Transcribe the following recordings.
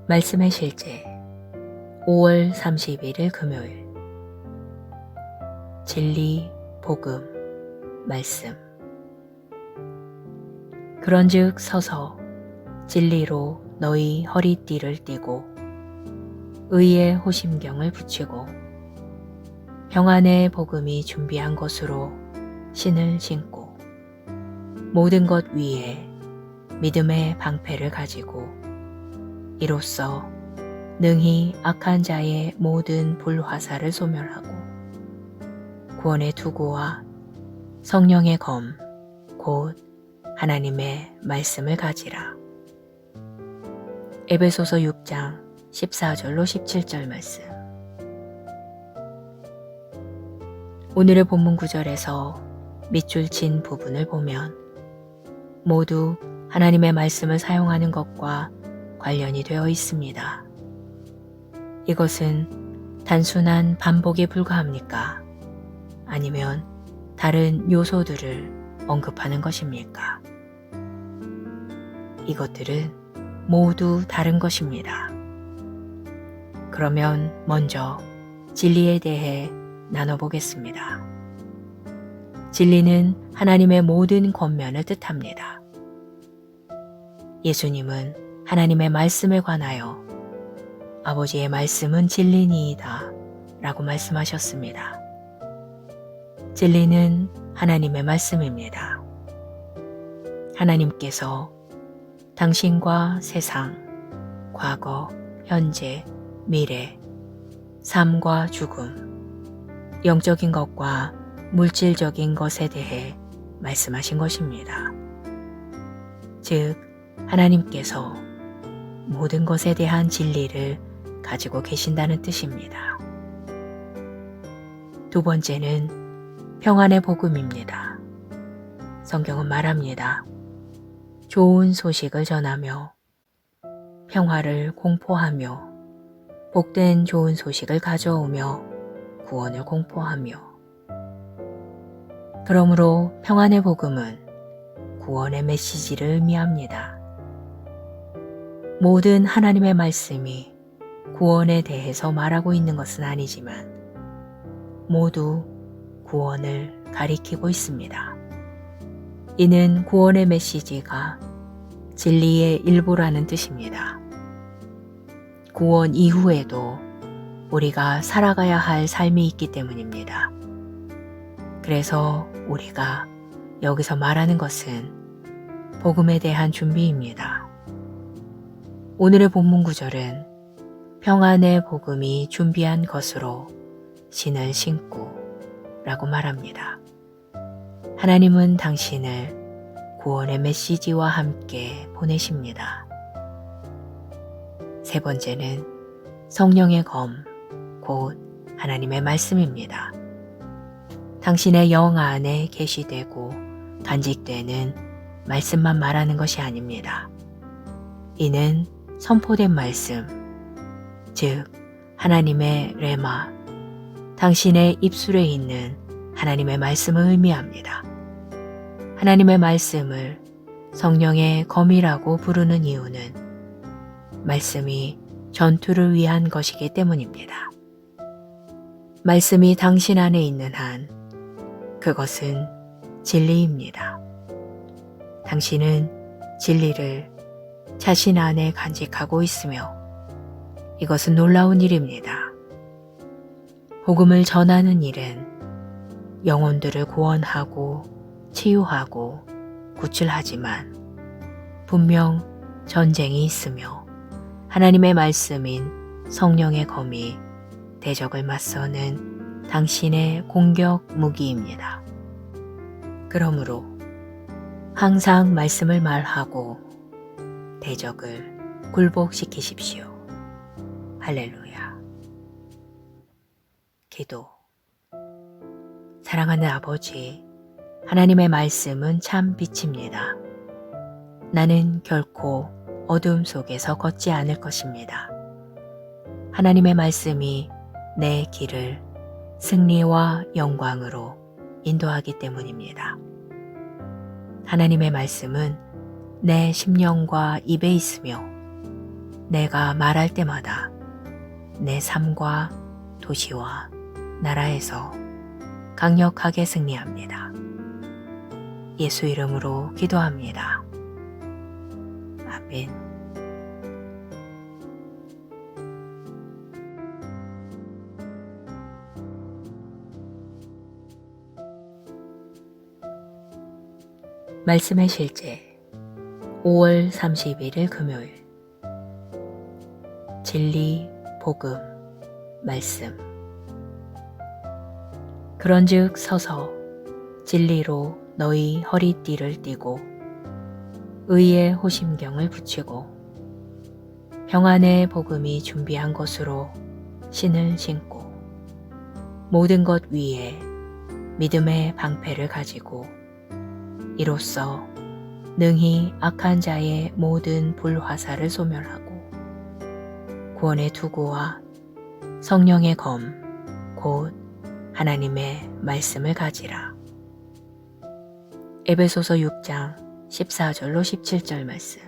말씀의 실제 5월 31일 금요일 진리, 복음, 말씀. 그런즉 서서 진리로 너희 허리띠를 띠고 의의 호심경을 붙이고 평안의 복음이 준비한 것으로 신을 신고 모든 것 위에 믿음의 방패를 가지고 이로써 능히 악한 자의 모든 불화살을 소멸하고 구원의 투구와 성령의 검, 곧 하나님의 말씀을 가지라. 에베소서 6장 14절로 17절 말씀. 오늘의 본문 구절에서 밑줄 친 부분을 보면 모두 하나님의 말씀을 사용하는 것과 관련이 되어 있습니다. 이것은 단순한 반복에 불과합니까? 아니면 다른 요소들을 언급하는 것입니까? 이것들은 모두 다른 것입니다. 그러면 먼저 진리에 대해 나눠보겠습니다. 진리는 하나님의 모든 권면을 뜻합니다. 예수님은 하나님의 말씀에 관하여 아버지의 말씀은 진리니이다 라고 말씀하셨습니다. 진리는 하나님의 말씀입니다. 하나님께서 당신과 세상, 과거, 현재, 미래, 삶과 죽음, 영적인 것과 물질적인 것에 대해 말씀하신 것입니다. 즉, 하나님께서 모든 것에 대한 진리를 가지고 계신다는 뜻입니다. 두 번째는 평안의 복음입니다. 성경은 말합니다. 좋은 소식을 전하며 평화를 공포하며 복된 좋은 소식을 가져오며 구원을 공포하며. 그러므로 평안의 복음은 구원의 메시지를 의미합니다. 모든 하나님의 말씀이 구원에 대해서 말하고 있는 것은 아니지만 모두 구원을 가리키고 있습니다. 이는 구원의 메시지가 진리의 일부라는 뜻입니다. 구원 이후에도 우리가 살아가야 할 삶이 있기 때문입니다. 그래서 우리가 여기서 말하는 것은 복음에 대한 준비입니다. 오늘의 본문 구절은 평안의 복음이 준비한 것으로 신을 신고 라고 말합니다. 하나님은 당신을 구원의 메시지와 함께 보내십니다. 세 번째는 성령의 검, 곧 하나님의 말씀입니다. 당신의 영 안에 계시되고 간직되는 말씀만 말하는 것이 아닙니다. 이는 선포된 말씀, 즉 하나님의 레마, 당신의 입술에 있는 하나님의 말씀을 의미합니다. 하나님의 말씀을 성령의 검이라고 부르는 이유는 말씀이 전투를 위한 것이기 때문입니다. 말씀이 당신 안에 있는 한 그것은 진리입니다. 당신은 진리를 자신 안에 간직하고 있으며 이것은 놀라운 일입니다. 복음을 전하는 일은 영혼들을 구원하고 치유하고 구출하지만 분명 전쟁이 있으며 하나님의 말씀인 성령의 검이 대적을 맞서는 당신의 공격 무기입니다. 그러므로 항상 말씀을 말하고 대적을 굴복시키십시오. 할렐루야. 기도. 사랑하는 아버지, 하나님의 말씀은 참 빛입니다. 나는 결코 어둠 속에서 걷지 않을 것입니다. 하나님의 말씀이 내 길을 승리와 영광으로 인도하기 때문입니다. 하나님의 말씀은 내 심령과 입에 있으며 내가 말할 때마다 내 삶과 도시와 나라에서 강력하게 승리합니다. 예수 이름으로 기도합니다. 아멘. 말씀의 실제 5월 31일 금요일 진리, 복음, 말씀 그런즉 서서 진리로 너희 허리띠를 띠고 의의 호심경을 붙이고 평안의 복음이 준비한 것으로 신을 신고 모든 것 위에 믿음의 방패를 가지고 이로써 능히 악한 자의 모든 불화살을 소멸하고 구원의 투구와 성령의 검 곧 하나님의 말씀을 가지라. 에베소서 6장 14절로 17절 말씀.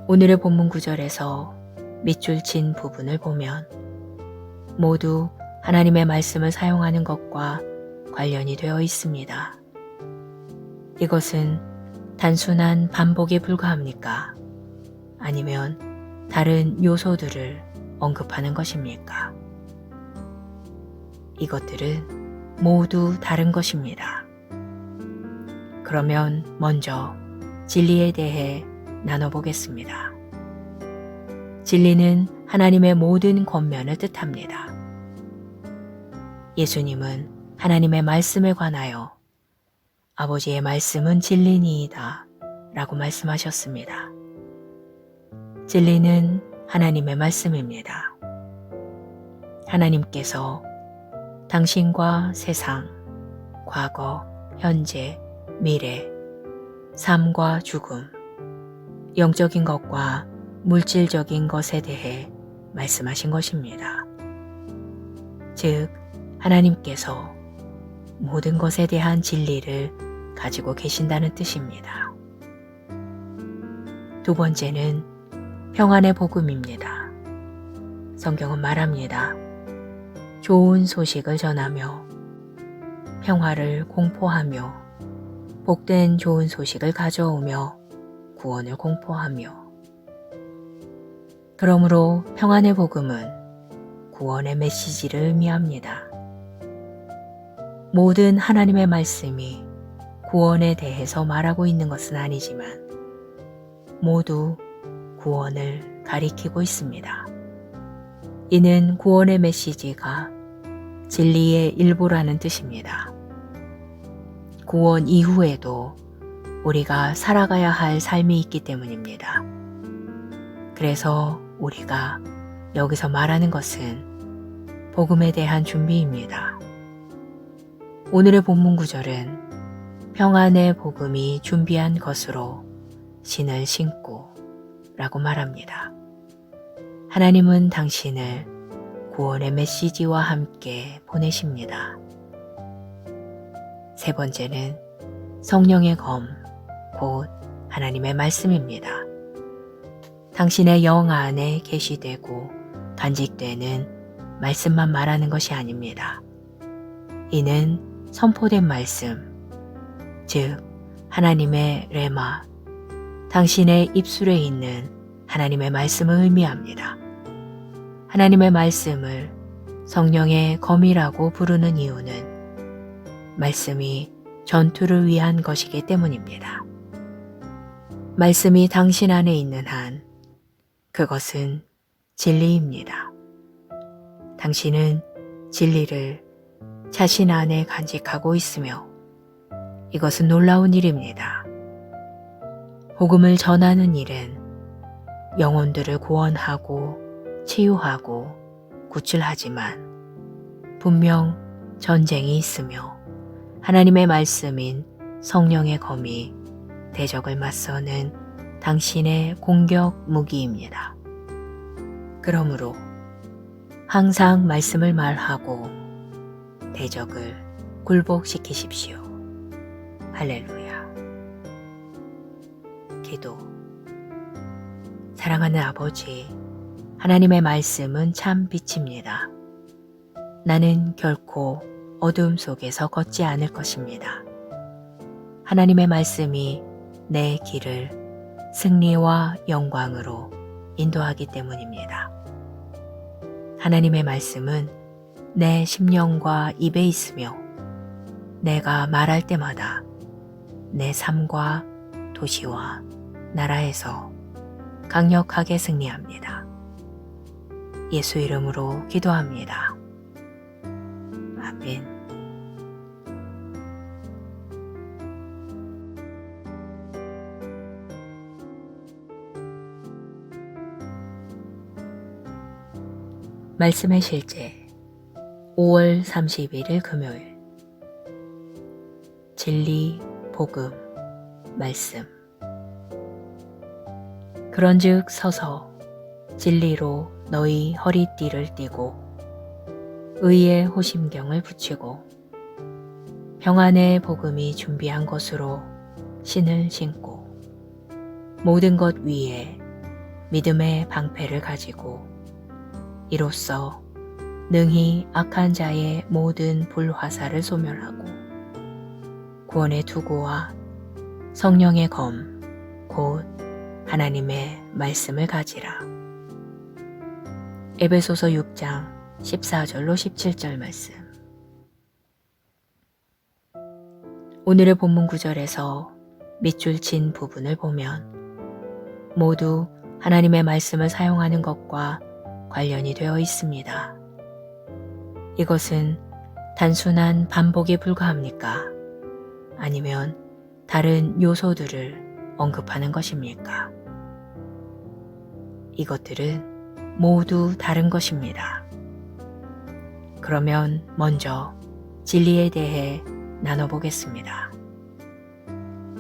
오늘의 본문 구절에서 밑줄 친 부분을 보면 모두 하나님의 말씀을 사용하는 것과 관련이 되어 있습니다. 이것은 단순한 반복에 불과합니까? 아니면 다른 요소들을 언급하는 것입니까? 이것들은 모두 다른 것입니다. 그러면 먼저 진리에 대해 나눠보겠습니다. 진리는 하나님의 모든 권면을 뜻합니다. 예수님은 하나님의 말씀에 관하여 아버지의 말씀은 진리니이다 라고 말씀하셨습니다. 진리는 하나님의 말씀입니다. 하나님께서 당신과 세상, 과거, 현재, 미래, 삶과 죽음, 영적인 것과 물질적인 것에 대해 말씀하신 것입니다. 즉, 하나님께서 모든 것에 대한 진리를 가지고 계신다는 뜻입니다. 두 번째는 평안의 복음입니다. 성경은 말합니다. 좋은 소식을 전하며 평화를 공포하며 복된 좋은 소식을 가져오며 구원을 공포하며 그러므로 평안의 복음은 구원의 메시지를 의미합니다. 모든 하나님의 말씀이 구원에 대해서 말하고 있는 것은 아니지만 모두 구원을 가리키고 있습니다. 이는 구원의 메시지가 진리의 일부라는 뜻입니다. 구원 이후에도 우리가 살아가야 할 삶이 있기 때문입니다. 그래서 우리가 여기서 말하는 것은 복음에 대한 준비입니다. 오늘의 본문 구절은 평안의 복음이 준비한 것으로 신을 신고 라고 말합니다. 하나님은 당신을 구원의 메시지와 함께 보내십니다. 세 번째는 성령의 검, 곧 하나님의 말씀입니다. 당신의 영 안에 계시되고 간직되는 말씀만 말하는 것이 아닙니다. 이는 선포된 말씀, 즉 하나님의 레마, 당신의 입술에 있는 하나님의 말씀을 의미합니다. 하나님의 말씀을 성령의 검이라고 부르는 이유는 말씀이 전투를 위한 것이기 때문입니다. 말씀이 당신 안에 있는 한 그것은 진리입니다. 당신은 진리를 자신 안에 간직하고 있으며 이것은 놀라운 일입니다. 복음을 전하는 일은 영혼들을 구원하고 치유하고 구출하지만 분명 전쟁이 있으며 하나님의 말씀인 성령의 검이 대적을 맞서는 당신의 공격 무기입니다. 그러므로 항상 말씀을 말하고 대적을 굴복시키십시오. 할렐루야. 기도. 사랑하는 아버지, 하나님의 말씀은 참 빛입니다. 나는 결코 어둠 속에서 걷지 않을 것입니다. 하나님의 말씀이 내 길을 승리와 영광으로 인도하기 때문입니다. 하나님의 말씀은 내 심령과 입에 있으며 내가 말할 때마다 내 삶과 도시와 나라에서 강력하게 승리합니다. 예수 이름으로 기도합니다. 아멘. 말씀의 실제 5월 31일 금요일 진리, 복음, 말씀 그런즉 서서 진리로 너희 허리띠를 띠고 의의 호심경을 붙이고 평안의 복음이 준비한 것으로 신을 신고 모든 것 위에 믿음의 방패를 가지고 이로써 능히 악한 자의 모든 불화살을 소멸하고 구원의 투구와 성령의 검, 곧 하나님의 말씀을 가지라. 에베소서 6장 14절로 17절 말씀. 오늘의 본문 구절에서 밑줄 친 부분을 보면 모두 하나님의 말씀을 사용하는 것과 관련이 되어 있습니다. 이것은 단순한 반복에 불과합니까? 아니면 다른 요소들을 언급하는 것입니까? 이것들은 모두 다른 것입니다. 그러면 먼저 진리에 대해 나눠보겠습니다.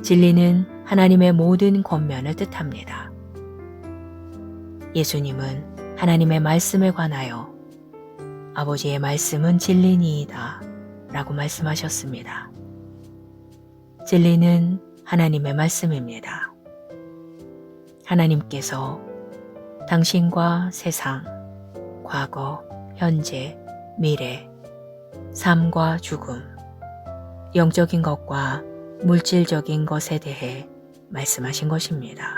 진리는 하나님의 모든 권면을 뜻합니다. 예수님은 하나님의 말씀에 관하여 아버지의 말씀은 진리니이다 라고 말씀하셨습니다. 진리는 하나님의 말씀입니다. 하나님께서 당신과 세상, 과거, 현재, 미래, 삶과 죽음, 영적인 것과 물질적인 것에 대해 말씀하신 것입니다.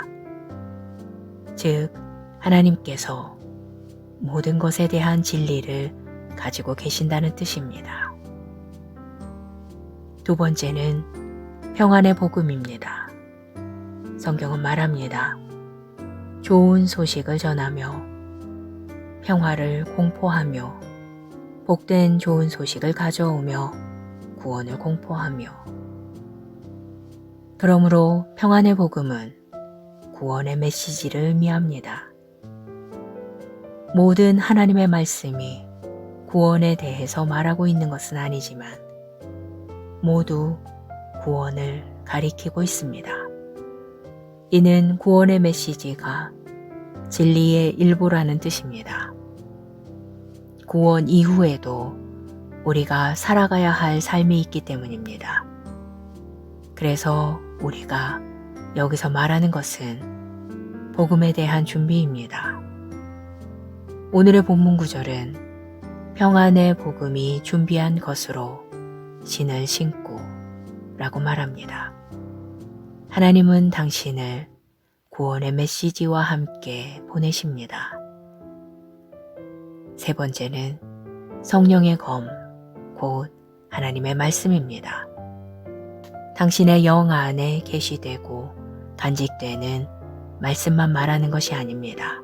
즉, 하나님께서 모든 것에 대한 진리를 가지고 계신다는 뜻입니다. 두 번째는 평안의 복음입니다. 성경은 말합니다. 좋은 소식을 전하며 평화를 공포하며 복된 좋은 소식을 가져오며 구원을 공포하며 그러므로 평안의 복음은 구원의 메시지를 의미합니다. 모든 하나님의 말씀이 구원에 대해서 말하고 있는 것은 아니지만 모두 구원을 가리키고 있습니다. 이는 구원의 메시지가 진리의 일부라는 뜻입니다. 구원 이후에도 우리가 살아가야 할 삶이 있기 때문입니다. 그래서 우리가 여기서 말하는 것은 복음에 대한 준비입니다. 오늘의 본문 구절은 평안의 복음이 준비한 것으로 신을 신고 라고 말합니다. 하나님은 당신을 구원의 메시지와 함께 보내십니다. 세 번째는 성령의 검, 곧 하나님의 말씀입니다. 당신의 영 안에 계시되고 간직되는 말씀만 말하는 것이 아닙니다.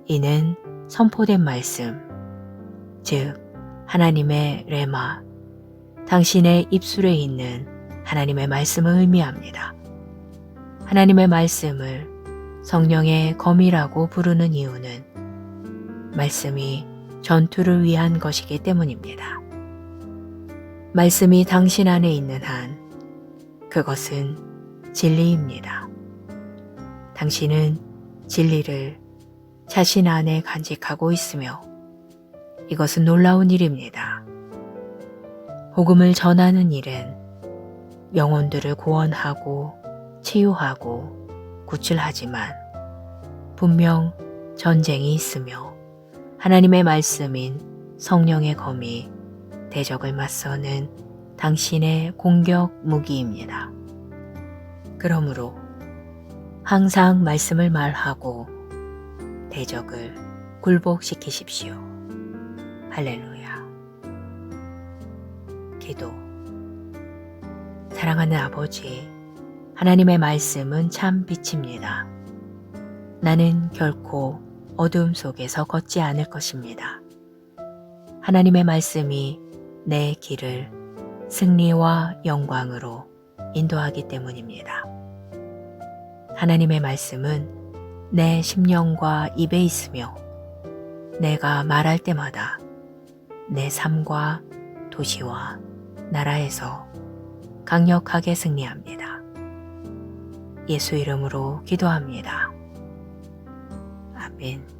이는 선포된 말씀, 즉 하나님의 레마, 당신의 입술에 있는 하나님의 말씀을 의미합니다. 하나님의 말씀을 성령의 검이라고 부르는 이유는 말씀이 전투를 위한 것이기 때문입니다. 말씀이 당신 안에 있는 한 그것은 진리입니다. 당신은 진리를 자신 안에 간직하고 있으며 이것은 놀라운 일입니다. 복음을 전하는 일은 영혼들을 구원하고 치유하고 구출하지만 분명 전쟁이 있으며 하나님의 말씀인 성령의 검이 대적을 맞서는 당신의 공격 무기입니다. 그러므로 항상 말씀을 말하고 대적을 굴복시키십시오. 할렐루야. 기도. 사랑하는 아버지, 하나님의 말씀은 참 빛입니다. 나는 결코 어두움 속에서 걷지 않을 것입니다. 하나님의 말씀이 내 길을 승리와 영광으로 인도하기 때문입니다. 하나님의 말씀은 내 심령과 입에 있으며 내가 말할 때마다 내 삶과 도시와 나라에서 강력하게 승리합니다. 예수 이름으로 기도합니다. 아멘.